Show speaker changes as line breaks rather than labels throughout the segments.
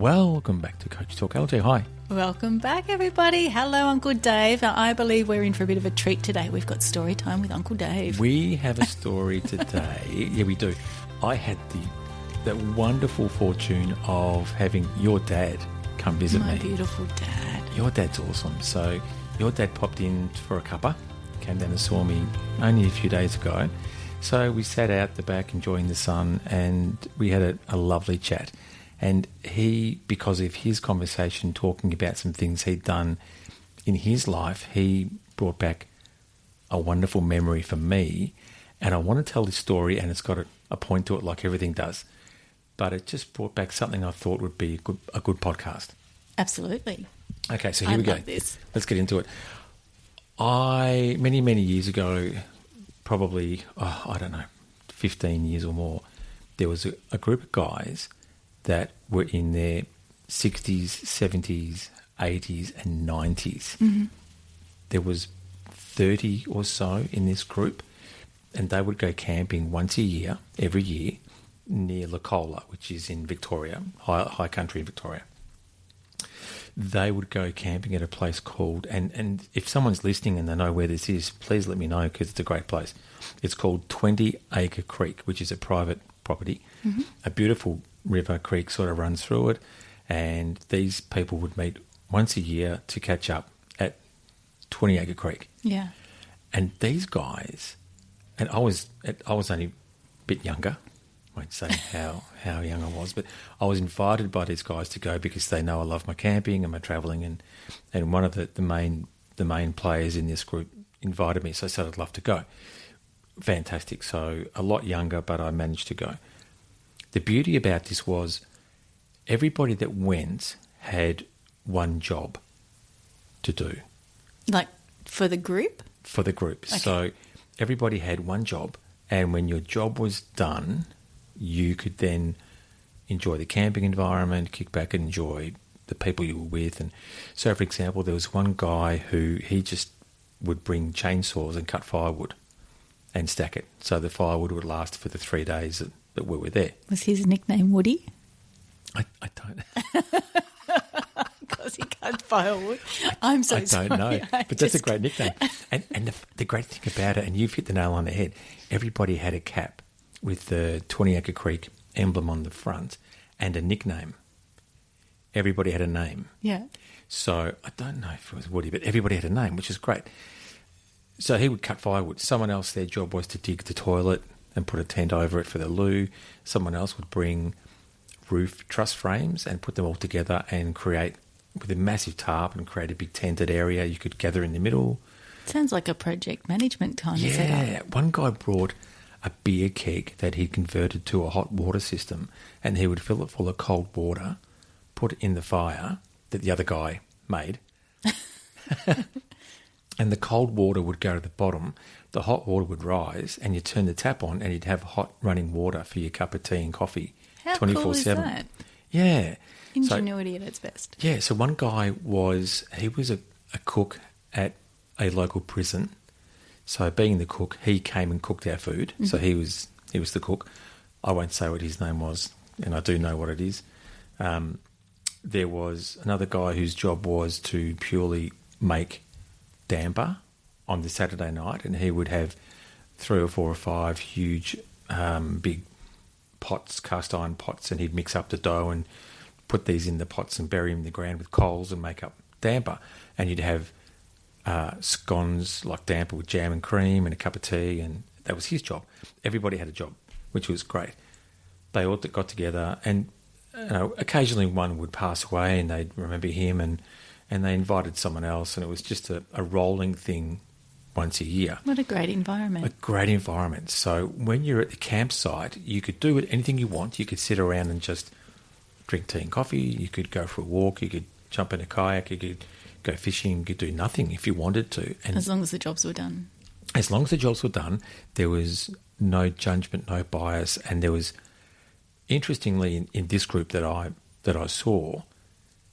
Welcome back to Coach Talk. LJ, hi.
Welcome back, everybody. Hello, Uncle Dave. I believe we're in for a bit of a treat today. We've got story time with Uncle Dave.
We have a story today. Yeah, we do. I had the wonderful fortune of having your dad come visit me.
My beautiful dad.
Your dad's awesome. So your dad popped in for a cuppa, came down and saw me only a few days ago. So we sat out the back enjoying the sun and we had a lovely chat. And he, because of his conversation talking about some things he'd done in his life, he brought back a wonderful memory for me. And I want to tell this story, and it's got a point to it like everything does. But it just brought back something I thought would be a good podcast.
Absolutely.
Okay, so here we go.
Love this.
Let's get into it. Many years ago, probably, 15 years or more, there was a group of guys that were in their 60s, 70s, 80s and 90s.
Mm-hmm.
There was 30 or so in this group, and they would go camping once a year, every year, near Lacola, which is in Victoria, high country in Victoria. They would go camping at a place called, and if someone's listening and they know where this is, please let me know because it's a great place. It's called 20 Acre Creek, which is a private property.
Mm-hmm.
A beautiful river creek sort of runs through it, and these people would meet once a year to catch up at 20 Acre Creek.
Yeah.
And these guys, and I was only a bit younger. I won't say how young I was, but I was invited by these guys to go because they know I love my camping and my travelling, and one of the main players in this group invited me, so I said I'd love to go. Fantastic. So a lot younger, but I managed to go. The beauty about this was everybody that went had one job to do.
Like for the group?
For the group.
Okay.
So everybody had one job, and when your job was done, you could then enjoy the camping environment, kick back and enjoy the people you were with. And so, for example, there was one guy who he just would bring chainsaws and cut firewood and stack it. So the firewood would last for the 3 days that we were there.
Was his nickname Woody?
I don't
Because he cut firewood. I'm so sorry.
I don't know, but that's a great nickname. And the great thing about it, and you've hit the nail on the head, everybody had a cap with the 20 Acre Creek emblem on the front and a nickname. Everybody had a name.
Yeah.
So I don't know if it was Woody, but everybody had a name, which is great. So he would cut firewood. Someone else, their job was to dig the toilet and put a tent over it for the loo. Someone else would bring roof truss frames and put them all together and create with a massive tarp and create a big tented area you could gather in the middle.
Sounds like a project management kind of setup.
Yeah. One guy brought a beer keg that he converted to a hot water system, and he would fill it full of cold water, put it in the fire that the other guy made, and the cold water would go to the bottom, the hot water would rise, and you'd turn the tap on and you'd have hot running water for your cup of tea and coffee.
How
24/7.
cool is that?
Yeah.
Ingenuity at its best.
Yeah, so one guy was a cook at a local prison. So being the cook, he came and cooked our food. Mm-hmm. So he was the cook. I won't say what his name was, and I do know what it is. There was another guy whose job was to purely make damper on the Saturday night, and he would have 3 or 4 or 5 huge big pots, cast iron pots, and he'd mix up the dough and put these in the pots and bury them in the ground with coals and make up damper. And you'd have scones like damper with jam and cream and a cup of tea, and that was his job. Everybody had a job, which was great. They all got together, and occasionally one would pass away and they'd remember him, and they invited someone else, and it was just a rolling thing once a year.
What a great environment.
A great environment. So when you're at the campsite, you could do anything you want. You could sit around and just drink tea and coffee. You could go for a walk. You could jump in a kayak. You could go fishing. You could do nothing if you wanted to. And
as long as the jobs were done.
As long as the jobs were done, there was no judgment, no bias, and there was, interestingly, in this group that I saw,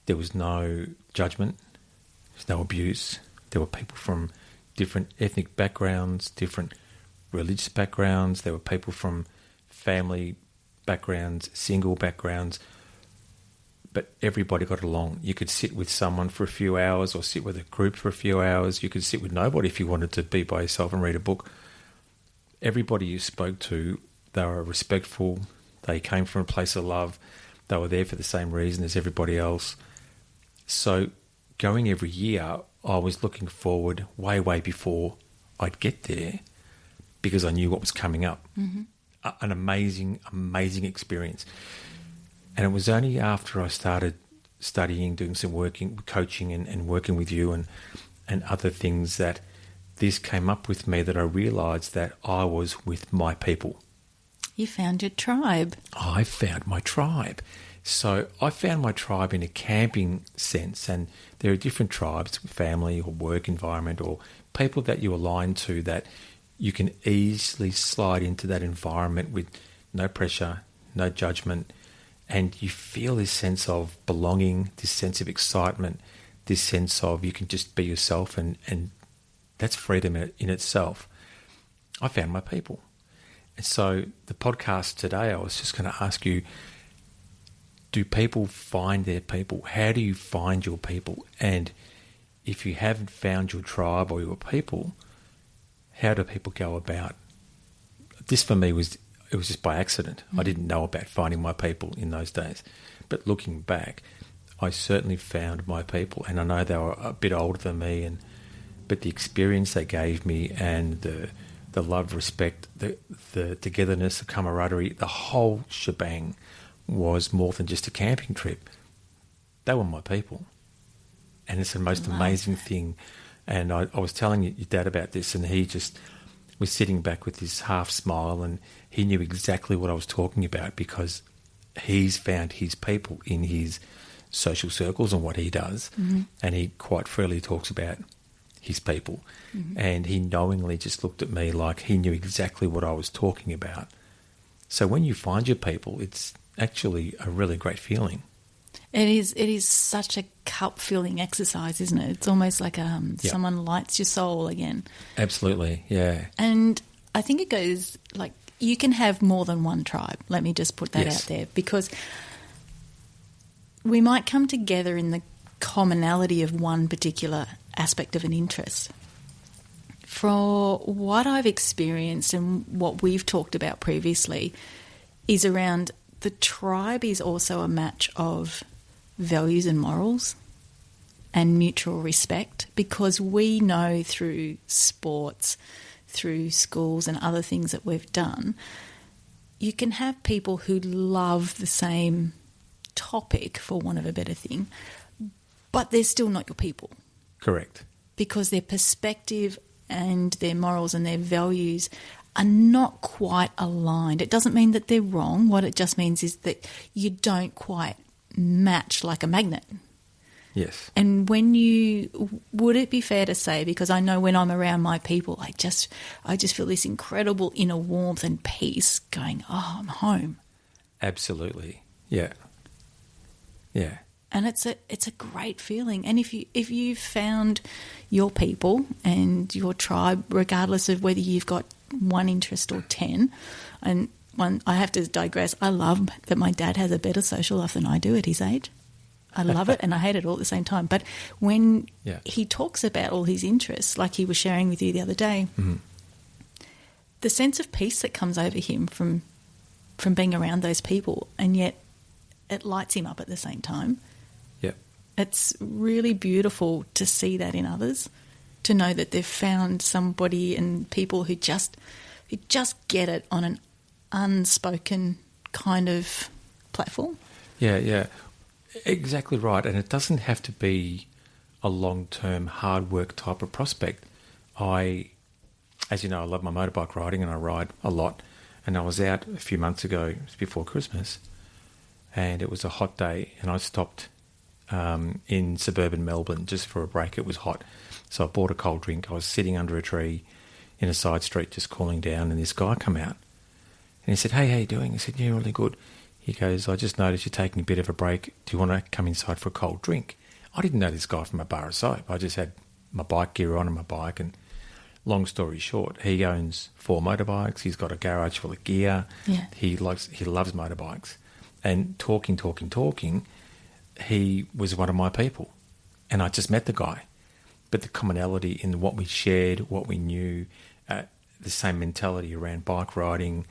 there was no judgment, there was no abuse. There were people from different ethnic backgrounds, different religious backgrounds. There were people from family backgrounds, single backgrounds, but everybody got along. You could sit with someone for a few hours or sit with a group for a few hours. You could sit with nobody if you wanted to be by yourself and read a book. Everybody you spoke to, they were respectful. They came from a place of love. They were there for the same reason as everybody else. So going every year, I was looking forward way, way before I'd get there because I knew what was coming up.
Mm-hmm.
An amazing, amazing experience. And it was only after I started studying, doing some coaching and working with you and other things that this came up with me that I realised that I was with my people.
You found your tribe.
I found my tribe. So I found my tribe in a camping sense, and there are different tribes, family or work environment or people that you align to that you can easily slide into that environment with no pressure, no judgment, and you feel this sense of belonging, this sense of excitement, this sense of you can just be yourself, and that's freedom in itself. I found my people. And so the podcast today, I was just going to ask you, do people find their people? How do you find your people? And if you haven't found your tribe or your people, how do people go about? This for me was just by accident. I didn't know about finding my people in those days. But looking back, I certainly found my people, and I know they were a bit older than me, but the experience they gave me and the love, respect, the togetherness, the camaraderie, the whole shebang was more than just a camping trip. They were my people. And it's the most amazing thing. And I was telling your dad about this, and he just was sitting back with his half smile, and he knew exactly what I was talking about because he's found his people in his social circles and what he does. Mm-hmm. And he quite freely talks about his people. Mm-hmm. And he knowingly just looked at me like he knew exactly what I was talking about. So when you find your people, it's actually a really great feeling.
It is such a cup-filling exercise, isn't it? It's almost like someone lights your soul again.
Absolutely, yeah.
And I think it goes like you can have more than one tribe. Let me just put that out there, because we might come together in the commonality of one particular aspect of an interest. For what I've experienced and what we've talked about previously is around the tribe is also a match of values and morals and mutual respect, because we know through sports, through schools and other things that we've done, you can have people who love the same topic, for want of a better thing, but they're still not your people.
Correct.
Because their perspective and their morals and their values are not quite aligned. It doesn't mean that they're wrong. What it just means is that you don't quite match like a magnet.
Yes. And
would it be fair to say, because I know when I'm around my people, I just feel this incredible inner warmth and peace going, oh, I'm home.
Absolutely. Yeah. Yeah.
And it's a great feeling. And if you've found your people and your tribe, regardless of whether you've got one interest or 10, and I have to digress, I love that my dad has a better social life than I do at his age. I love it and I hate it all at the same time. But when he talks about all his interests, like he was sharing with you the other day, mm-hmm. the sense of peace that comes over him from being around those people, and yet it lights him up at the same time.
Yep.
It's really beautiful to see that in others, to know that they've found somebody and people who just get it on an unspoken kind of platform.
Yeah, yeah. Exactly right. And it doesn't have to be a long-term hard work type of prospect. As you know, I love my motorbike riding and I ride a lot. And I was out a few months ago, it was before Christmas, and it was a hot day, and I stopped in suburban Melbourne just for a break. It was hot. So I bought a cold drink. I was sitting under a tree in a side street just cooling down, and this guy come out. And he said, "Hey, how you doing?" I said, "Yeah, really good." He goes, "I just noticed you're taking a bit of a break. Do you want to come inside for a cold drink?" I didn't know this guy from a bar of soap. I just had my bike gear on and my bike, and long story short, he owns 4 motorbikes. He's got a garage full of gear.
Yeah.
He loves motorbikes. And talking, he was one of my people, and I just met the guy. But the commonality in what we shared, what we knew, the same mentality around bike riding,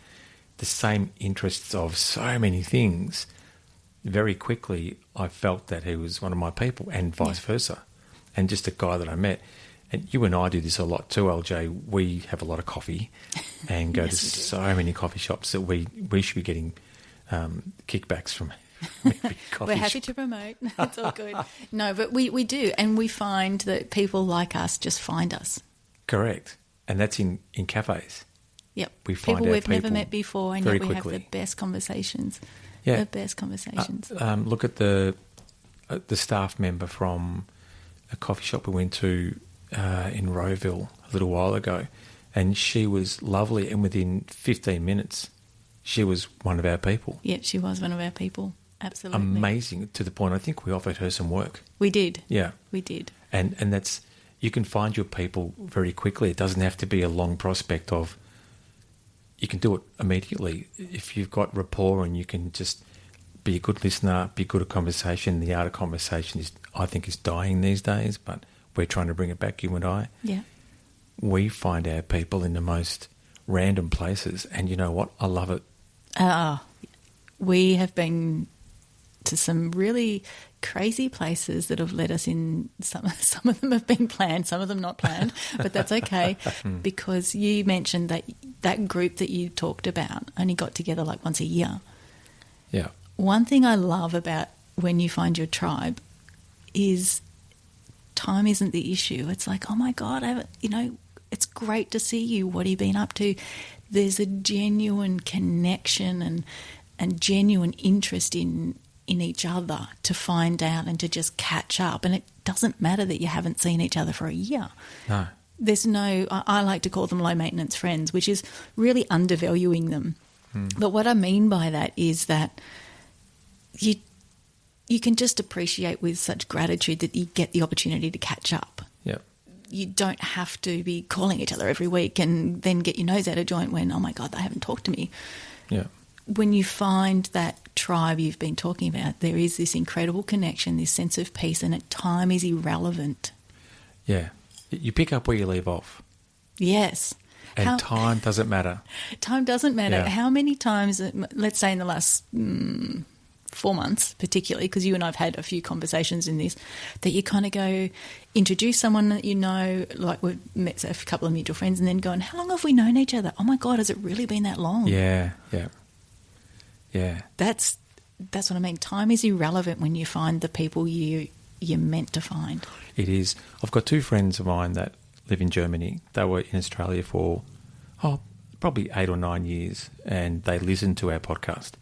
the same interests of so many things, very quickly I felt that he was one of my people, and vice versa. And just a guy that I met. And you and I do this a lot too, LJ. We have a lot of coffee and go
Yes,
to
we do.
so many coffee shops that we should be getting kickbacks from maybe coffee
We're happy
shop.
to promote. It's all good. No, but we do. And we find that people like us just find us.
Correct. And that's in cafes.
Yep.
We find
people
our
we've never
people
met before, and
very
yet we have
quickly.
the best conversations.
Yeah.
The best conversations.
Look at the staff member from a coffee shop we went to in Rowville a little while ago, and she was lovely, and within 15 minutes she was one of our people.
Yeah, she was one of our people. Absolutely.
Amazing, to the point I think we offered her some work.
We did.
Yeah.
We did.
And that's, you can find your people very quickly. It doesn't have to be a long prospect of, you can do it immediately. If you've got rapport and you can just be a good listener, be good at conversation. The art of conversation is, I think, is dying these days, but we're trying to bring it back, you and I.
Yeah.
We find our people in the most random places, and you know what? I love it.
We have been to some really crazy places that have led us in. Some of them have been planned, some of them not planned, but that's okay because you mentioned that group that you talked about only got together like once a year.
Yeah.
One thing I love about when you find your tribe is time isn't the issue. It's like, oh my God, it's great to see you. What have you been up to? There's a genuine connection and genuine interest in each other to find out and to just catch up. And it doesn't matter that you haven't seen each other for a year.
No.
There's I like to call them low maintenance friends, which is really undervaluing them. But what I mean by that is that you can just appreciate with such gratitude that you get the opportunity to catch up.
Yep.
You don't have to be calling each other every week and then get your nose out of joint when, oh my God, they haven't talked to me.
Yeah.
When you find that tribe you've been talking about, there is this incredible connection, this sense of peace, and time is irrelevant.
Yeah. You pick up where you leave off.
Yes.
And time doesn't matter.
Time doesn't matter.
Yeah.
How many times, let's say in the last 4 months particularly, because you and I have had a few conversations in this, that you kind of go introduce someone that you know, like we've met a couple of mutual friends, and then going, how long have we known each other? Oh my God, has it really been that long?
Yeah, yeah. Yeah.
That's what I mean. Time is irrelevant when you find the people you're meant to find.
It is. I've got two friends of mine that live in Germany. They were in Australia for, probably 8 or 9 years, and they listened to our podcast.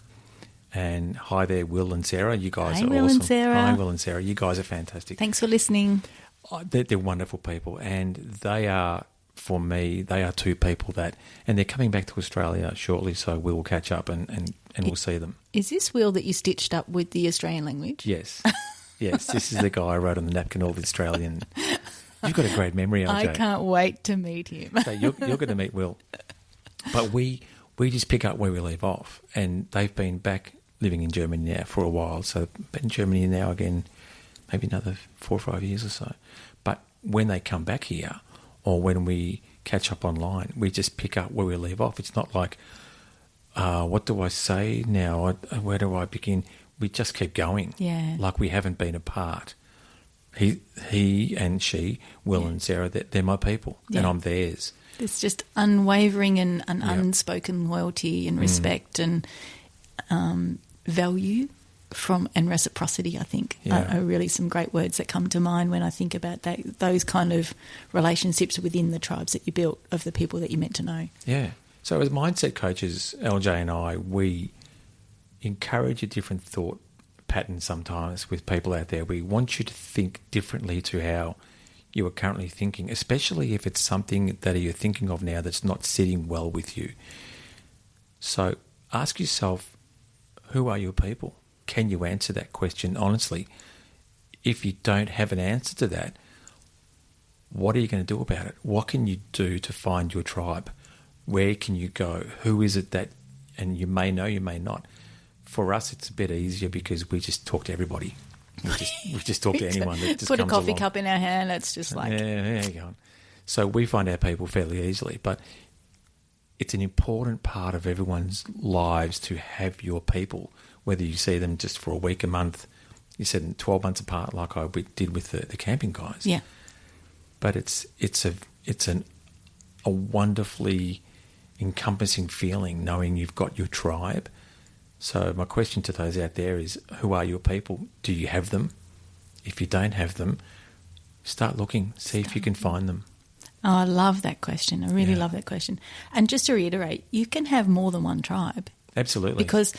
And hi there, Will and Sarah. You guys
Hi,
are
Will
awesome.
and Sarah.
Hi, Will and Sarah. You guys are fantastic.
Thanks for listening.
They're wonderful people, and they are, for me, they are two people that, and they're coming back to Australia shortly, so we will catch up and we'll see them.
Is this Will that you stitched up with the Australian language?
Yes. Yes, this is the guy I wrote on the napkin, all the Australian. You've got a great memory, LJ.
I can't wait to meet him.
So you're going to meet Will. But we just pick up where we leave off, and they've been back living in Germany now for a while. So been in Germany now again, maybe another 4 or 5 years or so. But when they come back here, or when we catch up online, we just pick up where we leave off. It's not like, what do I say now? Where do I begin? We just keep going.
Yeah.
Like we haven't been apart. He and she, Will and Sarah, they're my people, and I'm theirs.
There's just unwavering and unspoken loyalty and respect and value and reciprocity, I think, are really some great words that come to mind when I think about those kind of relationships within the tribes that you built of the people that you meant to know.
Yeah. So as mindset coaches, LJ and I, we encourage a different thought pattern sometimes with people out there. We want you to think differently to how you are currently thinking, especially if it's something that you're thinking of now that's not sitting well with you. So ask yourself, who are your people? Can you answer that question honestly? If you don't have an answer to that, what are you going to do about it? What can you do to find your tribe? Where can you go? Who is it that, and you may know, you may not. For us, it's a bit easier because we just talk to everybody. We just talk to anyone that just
put a
comes
coffee
along.
cup in our hand. It's just like,
Yeah, there you go. So we find our people fairly easily, but it's an important part of everyone's lives to have your people, whether you see them just for a week, a month, you said 12 months apart like I did with the camping guys.
yeah,
But it's a wonderfully encompassing feeling knowing you've got your tribe. So my question to those out there is, who are your people? Do you have them? If you don't have them, start looking, see if you can find them.
oh, I love that question. I really
Yeah.
love that question. And just to reiterate, you can have more than one tribe
Absolutely.
because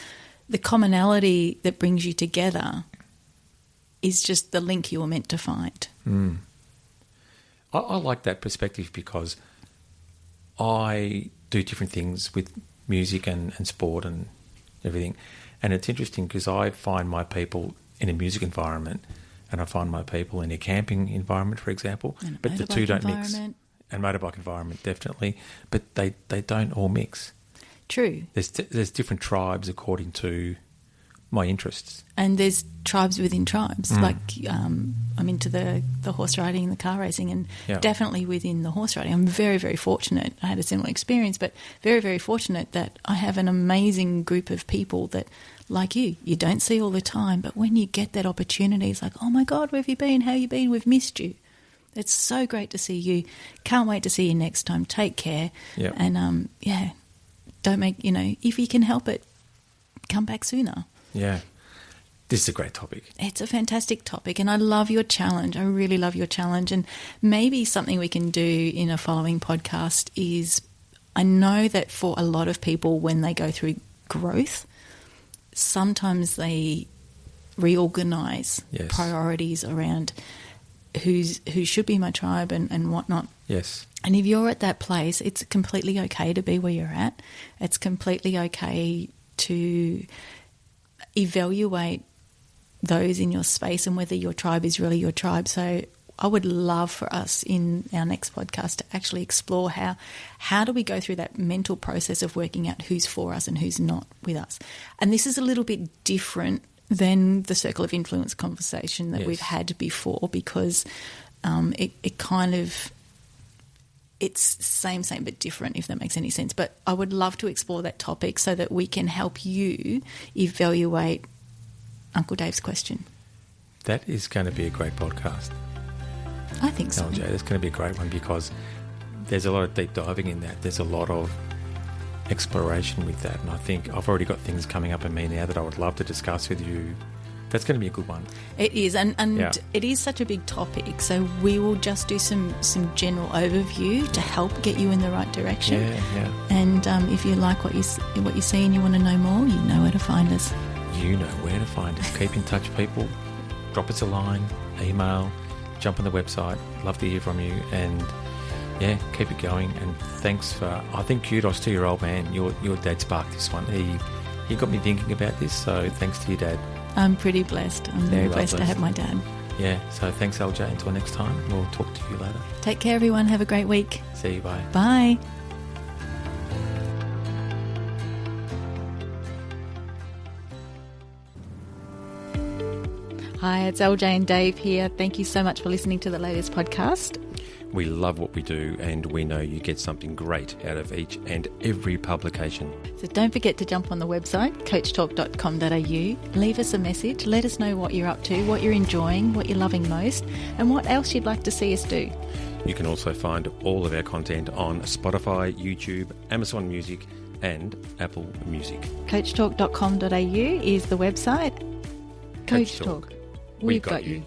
the commonality that brings you together is just the link you were meant to find.
I like that perspective because I do different things with music and sport and everything. And it's interesting because I find my people in a music environment and I find my people in a camping environment, for example.
And a
But the two
motorbike
don't mix.
environment.
And motorbike environment, definitely. But they don't all mix.
True.
There's different tribes according to my interests.
And there's tribes within tribes. Like I'm into the horse riding and the car racing, and
Yeah.
definitely within the horse riding. I'm very, very fortunate. I had a similar experience, but very, very fortunate that I have an amazing group of people that, like you don't see all the time. But when you get that opportunity, it's like, oh my God, where have you been? How you been? We've missed you. It's so great to see you. Can't wait to see you next time. Take care.
Yep.
And don't make, if you can help it, come back sooner.
Yeah. This is a great topic.
It's a fantastic topic, and I love your challenge. I really love your challenge. And maybe something we can do in a following podcast is, I know that for a lot of people when they go through growth, sometimes they reorganise
Yes.
priorities around who should be my tribe and whatnot.
Yes.
And if you're at that place, it's completely okay to be where you're at. It's completely okay to evaluate those in your space and whether your tribe is really your tribe. So I would love for us in our next podcast to actually explore how do we go through that mental process of working out who's for us and who's not with us. And this is a little bit different than the circle of influence conversation that
Yes.
we've had before, because it kind of, it's same but different, if that makes any sense. But I would love to explore that topic so that we can help you evaluate Uncle Dave's question.
That is going to be a great podcast.
I think so.
LJ, that's going to be a great one because there's a lot of deep diving in that. There's a lot of exploration with that. And I think I've already got things coming up in me now that I would love to discuss with you. That's going to be a good one.
It is, and
Yeah.
it is such a big topic. So we will just do some general overview to help get you in the right direction.
Yeah.
And if you like what you see and you want to know more, you know where to find us.
You know where to find us. Keep in touch, people. Drop us a line, email, jump on the website. Love to hear from you. And yeah, keep it going. And thanks I think kudos to your old man. Your dad sparked this one. He got me thinking about this. So thanks to your dad.
I'm pretty blessed. I'm very blessed to have my dad.
Yeah. So thanks, LJ. Until next time, we'll talk to you later.
Take care, everyone. Have a great week.
See you. Bye.
Bye. Hi, it's LJ and Dave here. Thank you so much for listening to the latest podcast.
We love what we do, and we know you get something great out of each and every publication.
So don't forget to jump on the website, coachtalk.com.au. Leave us a message. Let us know what you're up to, what you're enjoying, what you're loving most, and what else you'd like to see us do.
You can also find all of our content on Spotify, YouTube, Amazon Music, and Apple Music.
Coachtalk.com.au is the website. Coach Talk. We've got you.